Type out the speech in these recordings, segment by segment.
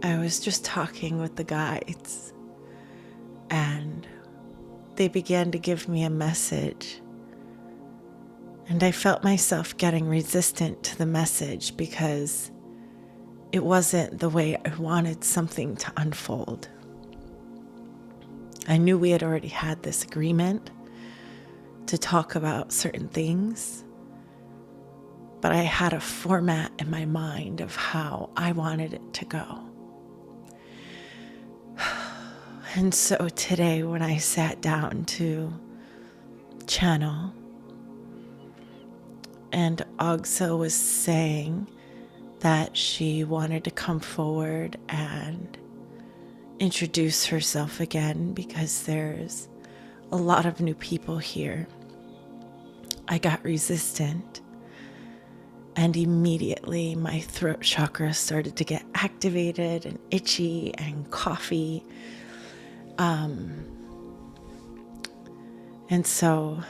I was just talking with the guides, and they began to give me a message. And I felt myself getting resistant to the message because it wasn't the way I wanted something to unfold. I knew we had already had this agreement to talk about certain things, but I had a format in my mind of how I wanted it to go. And so today, when I sat down to channel, and Auxil was saying that she wanted to come forward and introduce herself again because there's a lot of new people here, I got resistant, and immediately my throat chakra started to get activated and itchy and coughy. And so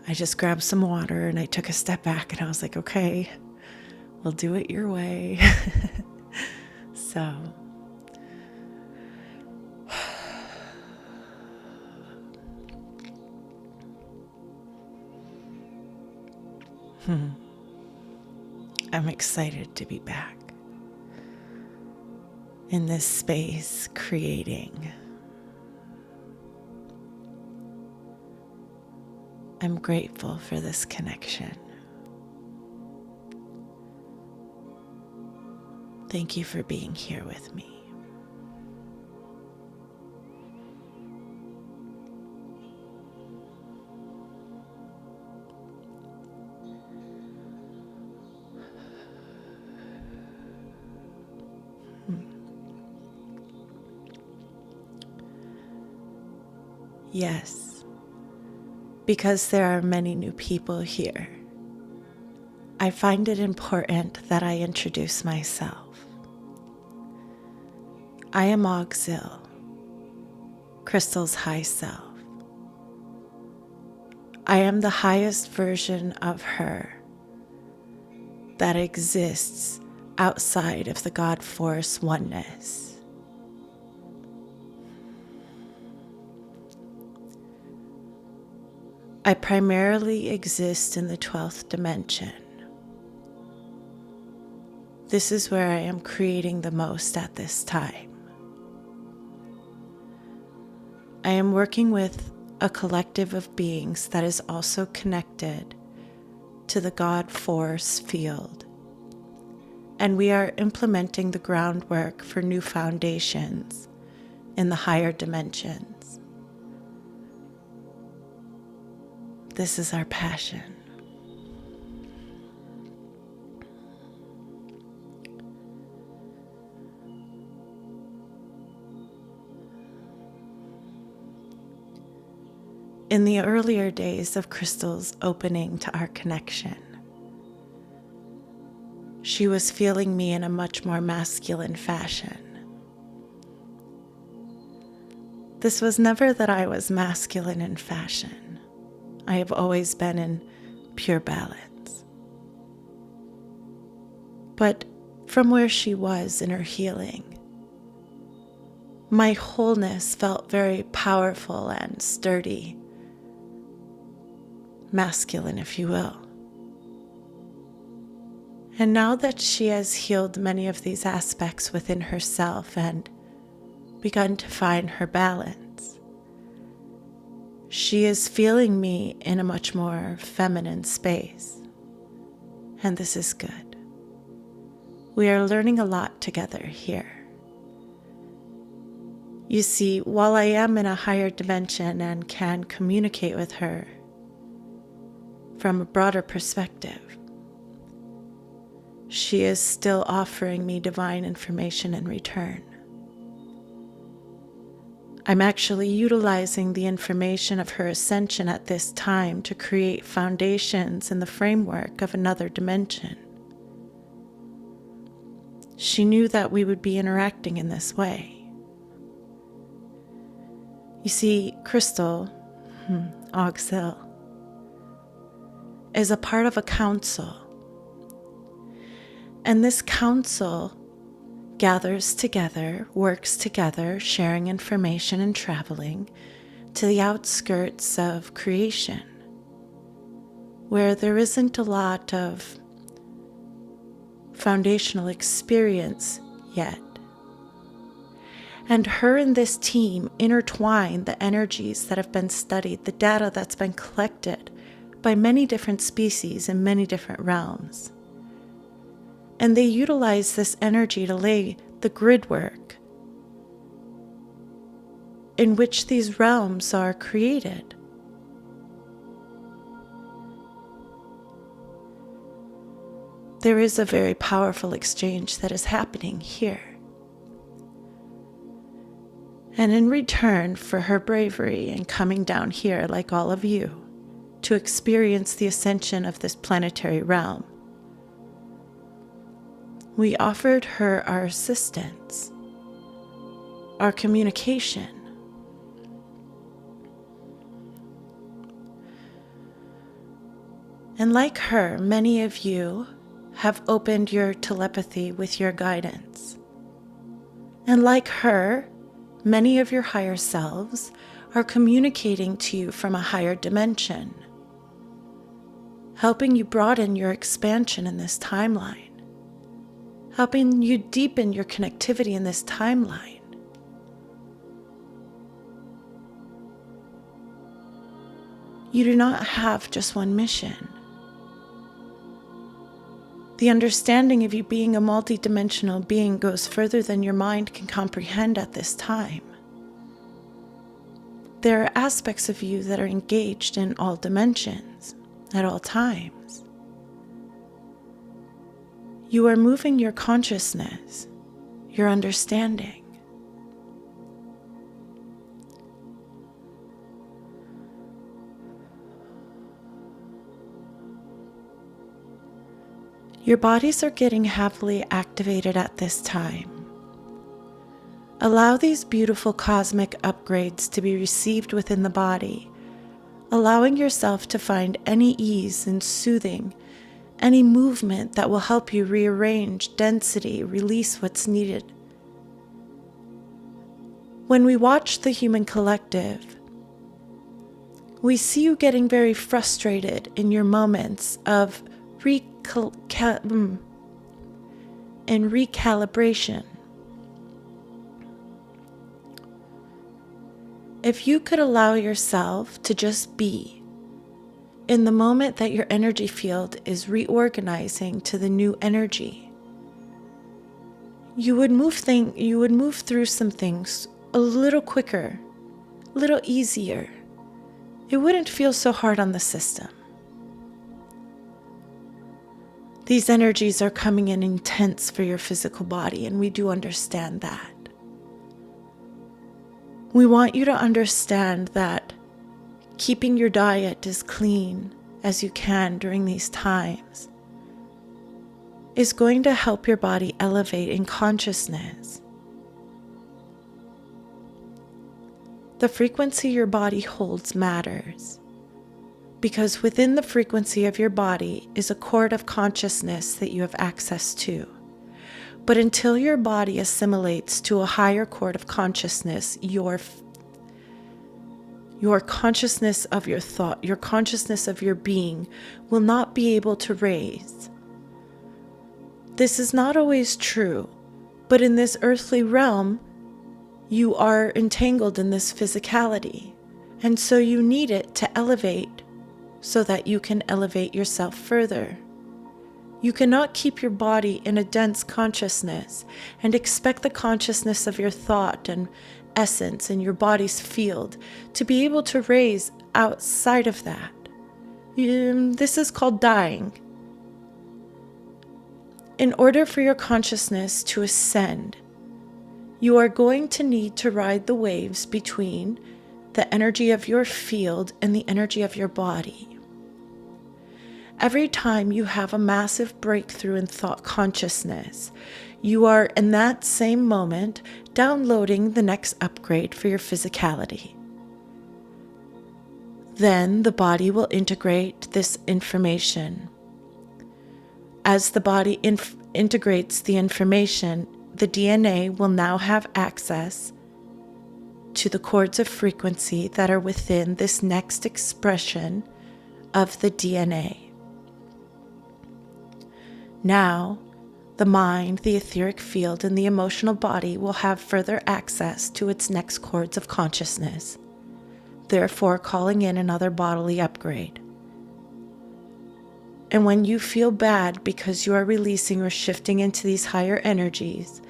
I just grabbed some water and I took a step back and I was like, okay, we'll do it your way. So I'm excited to be back in this space, creating. I'm grateful for this connection. Thank you for being here with me. Yes, because there are many new people here, I find it important that I introduce myself. I am Auxil, Crystal's high self. I am the highest version of her that exists outside of the God Force oneness. I primarily exist in the 12th dimension. This is where I am creating the most at this time. I am working with a collective of beings that is also connected to the God Force field, and we are implementing the groundwork for new foundations in the higher dimensions. This is our passion. In the earlier days of Crystal's opening to our connection, she was feeling me in a much more masculine fashion. This was never that I was masculine in fashion. I have always been in pure balance. But from where she was in her healing, my wholeness felt very powerful and sturdy, masculine, if you will. And now that she has healed many of these aspects within herself and begun to find her balance, she is feeling me in a much more feminine space. And this is good. We are learning a lot together here. You see, while I am in a higher dimension and can communicate with her from a broader perspective, she is still offering me divine information in return. I'm actually utilizing the information of her ascension at this time to create foundations in the framework of another dimension. She knew that we would be interacting in this way. You see, Crystal, Auxil, is a part of a council. And this council gathers together, works together, sharing information and traveling to the outskirts of creation, where there isn't a lot of foundational experience yet. And her and this team intertwine the energies that have been studied, the data that's been collected by many different species in many different realms. And they utilize this energy to lay the grid work in which these realms are created. There is a very powerful exchange that is happening here. And in return for her bravery in coming down here, like all of you, to experience the ascension of this planetary realm, we offered her our assistance, our communication. And like her, many of you have opened your telepathy with your guidance. And like her, many of your higher selves are communicating to you from a higher dimension, helping you broaden your expansion in this timeline, helping you deepen your connectivity in this timeline. You do not have just one mission. The understanding of you being a multidimensional being goes further than your mind can comprehend at this time. There are aspects of you that are engaged in all dimensions at all times. You are moving your consciousness, your understanding. Your bodies are getting heavily activated at this time. Allow these beautiful cosmic upgrades to be received within the body, allowing yourself to find any ease in soothing, any movement that will help you rearrange density, release what's needed. When we watch the human collective, we see you getting very frustrated in your moments of recalibration. If you could allow yourself to just be in the moment that your energy field is reorganizing to the new energy, you would move through some things a little quicker, a little easier. It wouldn't feel so hard on the system. These energies are coming in intense for your physical body, and we do understand that. We want you to understand that keeping your diet as clean as you can during these times is going to help your body elevate in consciousness. The frequency your body holds matters, because within the frequency of your body is a chord of consciousness that you have access to. But until your body assimilates to a higher chord of consciousness, your consciousness of your thought, your consciousness of your being will not be able to raise. This is not always true, but in this earthly realm, you are entangled in this physicality, and so you need it to elevate so that you can elevate yourself further. You cannot keep your body in a dense consciousness and expect the consciousness of your thought and essence in your body's field to be able to raise outside of that. This is called dying. In order for your consciousness to ascend, you are going to need to ride the waves between the energy of your field and the energy of your body. Every time you have a massive breakthrough in thought consciousness, you are in that same moment downloading the next upgrade for your physicality. Then the body will integrate this information. As the body integrates the information, the DNA will now have access to the chords of frequency that are within this next expression of the DNA. Now, the mind, the etheric field, and the emotional body will have further access to its next chords of consciousness, therefore calling in another bodily upgrade. And when you feel bad because you are releasing or shifting into these higher energies,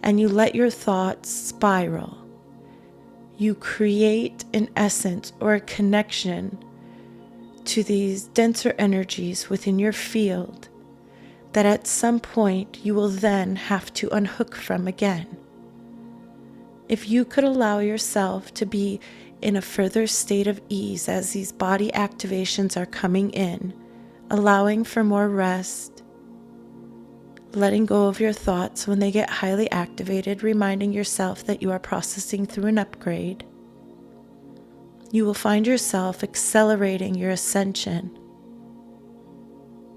and you let your thoughts spiral, you create an essence or a connection to these denser energies within your field that at some point you will then have to unhook from again. If you could allow yourself to be in a further state of ease as these body activations are coming in, allowing for more rest, letting go of your thoughts when they get highly activated, reminding yourself that you are processing through an upgrade, you will find yourself accelerating your ascension.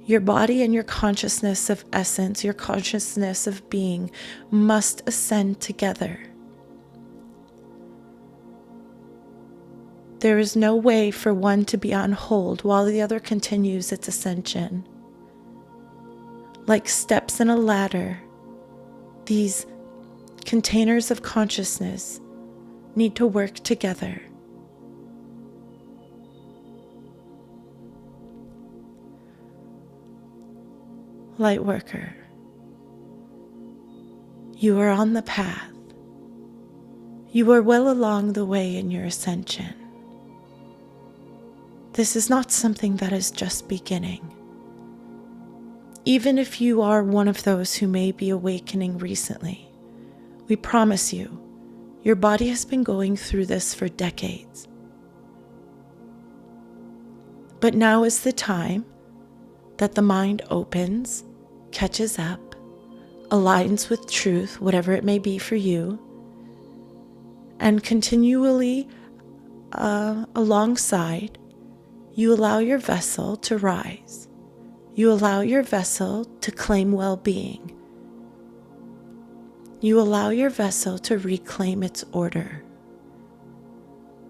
Your body and your consciousness of essence, your consciousness of being, must ascend together. There is no way for one to be on hold while the other continues its ascension. Like steps in a ladder, these containers of consciousness need to work together. Lightworker, you are on the path. You are well along the way in your ascension. This is not something that is just beginning. Even if you are one of those who may be awakening recently, we promise you, your body has been going through this for decades. But now is the time that the mind opens, catches up, aligns with truth, whatever it may be for you, and continually alongside, you allow your vessel to rise. You allow your vessel to claim well-being. You allow your vessel to reclaim its order.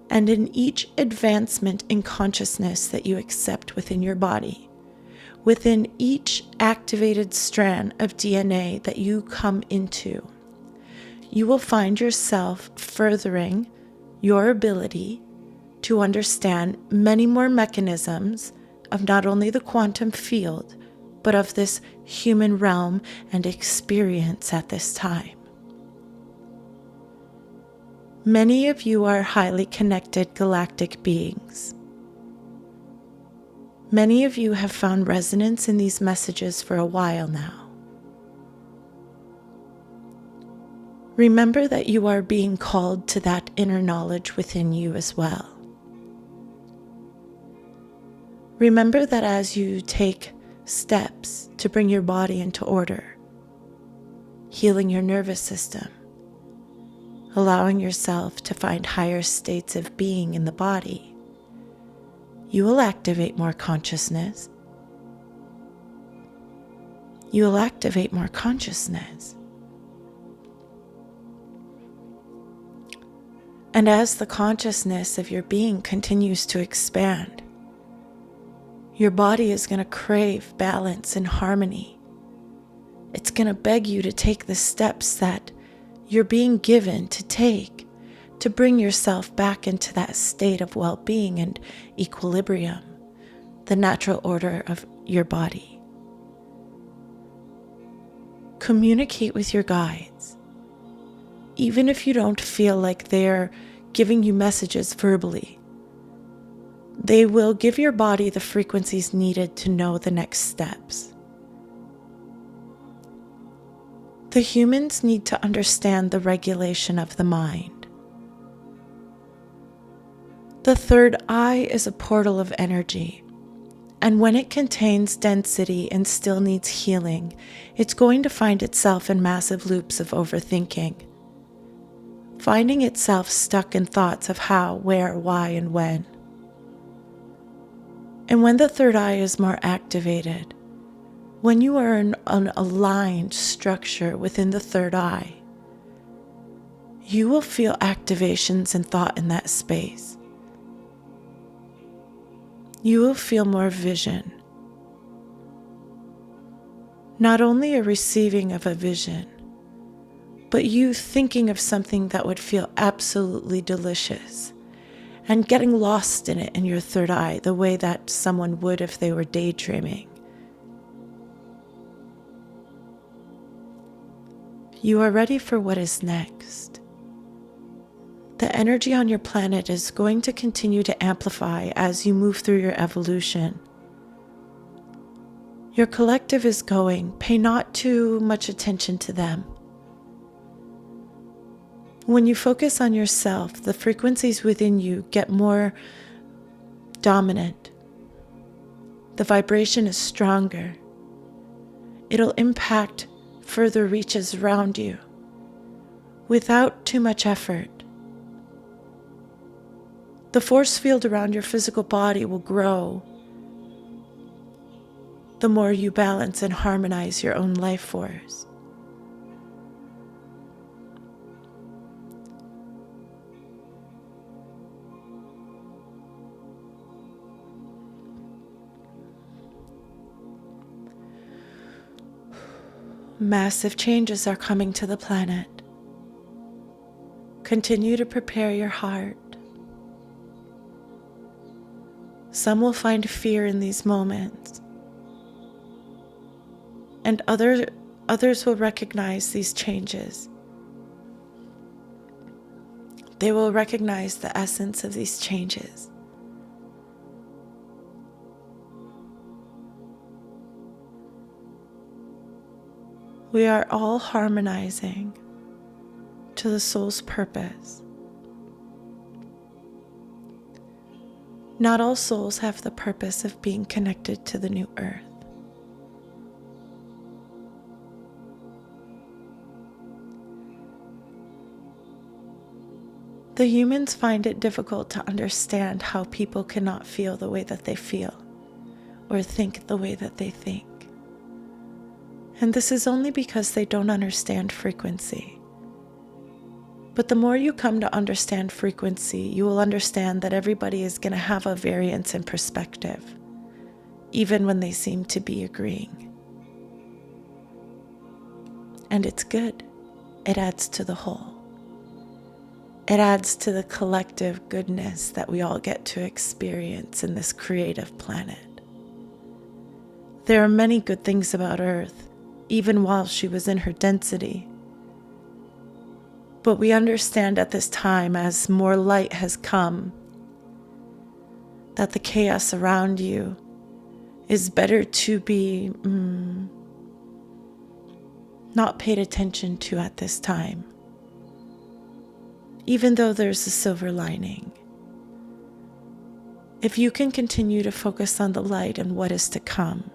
And in each advancement in consciousness that you accept within your body, within each activated strand of DNA that you come into, you will find yourself furthering your ability to understand many more mechanisms of not only the quantum field, but of this human realm and experience at this time. Many of you are highly connected galactic beings. Many of you have found resonance in these messages for a while now. Remember that you are being called to that inner knowledge within you as well. Remember that as you take steps to bring your body into order, healing your nervous system, allowing yourself to find higher states of being in the body, you will activate more consciousness. You will activate more consciousness. And as the consciousness of your being continues to expand, your body is going to crave balance and harmony. It's going to beg you to take the steps that you're being given to take to bring yourself back into that state of well-being and equilibrium, the natural order of your body. Communicate with your guides. Even if you don't feel like they're giving you messages verbally, they will give your body the frequencies needed to know the next steps. The humans need to understand the regulation of the mind. The third eye is a portal of energy, and when it contains density and still needs healing, it's going to find itself in massive loops of overthinking, finding itself stuck in thoughts of how, where, why, and when. And when the third eye is more activated, When you are in an aligned structure within the third eye, you will feel activations and thought in that space. You will feel more vision. Not only a receiving of a vision, but you thinking of something that would feel absolutely delicious and getting lost in it in your third eye, the way that someone would if they were daydreaming. You are ready for what is next. The energy on your planet is going to continue to amplify as you move through your evolution. Your collective is going. Pay not too much attention to them. When you focus on yourself, the frequencies within you get more dominant. The vibration is stronger. It'll impact further reaches around you without too much effort. The force field around your physical body will grow the more you balance and harmonize your own life force. Massive changes are coming to the planet. Continue to prepare your heart. Some will find fear in these moments, and others will recognize these changes. They will recognize the essence of these changes. We are all harmonizing to the soul's purpose. Not all souls have the purpose of being connected to the new earth. The humans find it difficult to understand how people cannot feel the way that they feel or think the way that they think. And this is only because they don't understand frequency. But the more you come to understand frequency, you will understand that everybody is going to have a variance in perspective, even when they seem to be agreeing. And it's good. It adds to the whole. It adds to the collective goodness that we all get to experience in this creative planet. There are many good things about Earth, even while she was in her density. But we understand at this time, as more light has come, that the chaos around you is better to be not paid attention to at this time. Even though there's a silver lining. If you can continue to focus on the light and what is to come,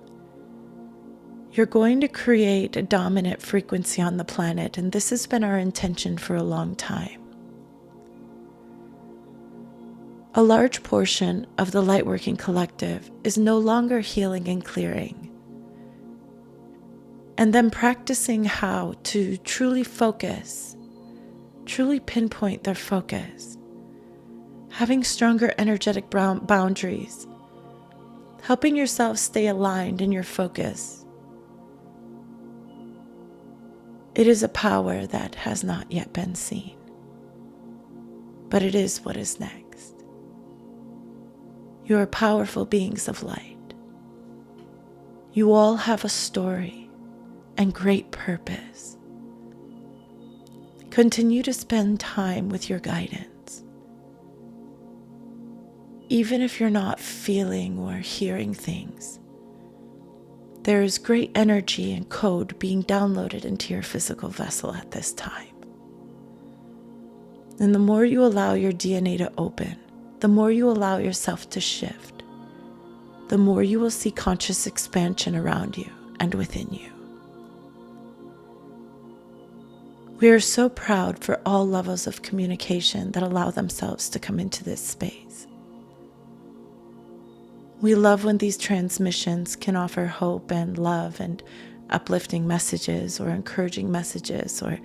you're going to create a dominant frequency on the planet, and this has been our intention for a long time. A large portion of the Lightworking Collective is no longer healing and clearing, and then practicing how to truly focus, truly pinpoint their focus, having stronger energetic boundaries, helping yourself stay aligned in your focus. It is a power that has not yet been seen, but it is what is next. You are powerful beings of light. You all have a story and great purpose. Continue to spend time with your guidance. Even if you're not feeling or hearing things, there is great energy and code being downloaded into your physical vessel at this time. And the more you allow your DNA to open, the more you allow yourself to shift, the more you will see conscious expansion around you and within you. We are so proud for all levels of communication that allow themselves to come into this space. We love when these transmissions can offer hope and love and uplifting messages or encouraging messages or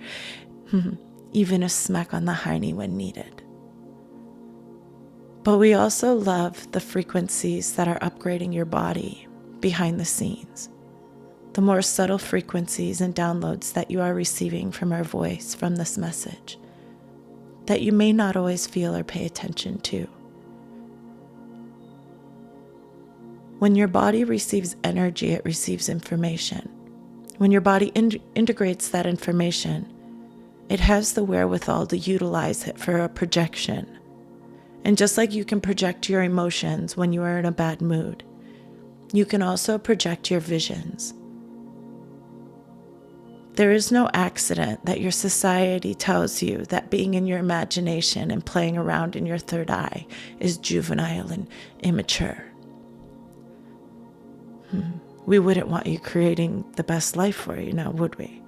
even a smack on the hiney when needed. But we also love the frequencies that are upgrading your body behind the scenes. The more subtle frequencies and downloads that you are receiving from our voice, from this message, that you may not always feel or pay attention to. When your body receives energy, it receives information. When your body integrates that information, it has the wherewithal to utilize it for a projection. And just like you can project your emotions when you are in a bad mood, you can also project your visions. There is no accident that your society tells you that being in your imagination and playing around in your third eye is juvenile and immature. We wouldn't want you creating the best life for you now, would we?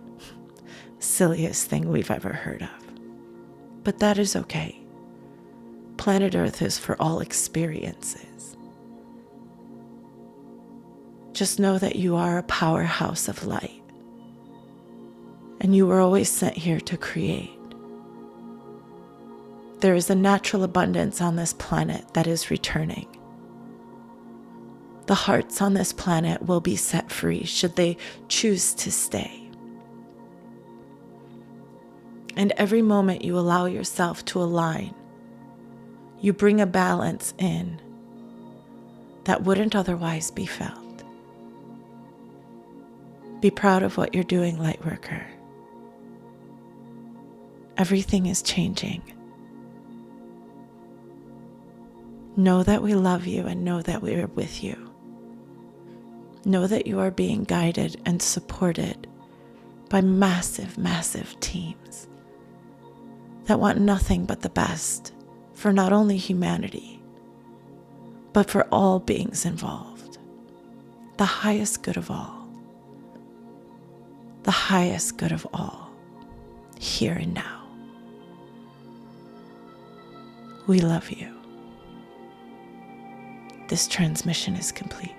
Silliest thing we've ever heard of. But that is okay. Planet Earth is for all experiences. Just know that you are a powerhouse of light. And you were always sent here to create. There is a natural abundance on this planet that is returning. The hearts on this planet will be set free should they choose to stay. And every moment you allow yourself to align, you bring a balance in that wouldn't otherwise be felt. Be proud of what you're doing, Lightworker. Everything is changing. Know that we love you and know that we are with you. Know that you are being guided and supported by massive, massive teams that want nothing but the best for not only humanity, but for all beings involved. The highest good of all. The highest good of all, here and now. We love you. This transmission is complete.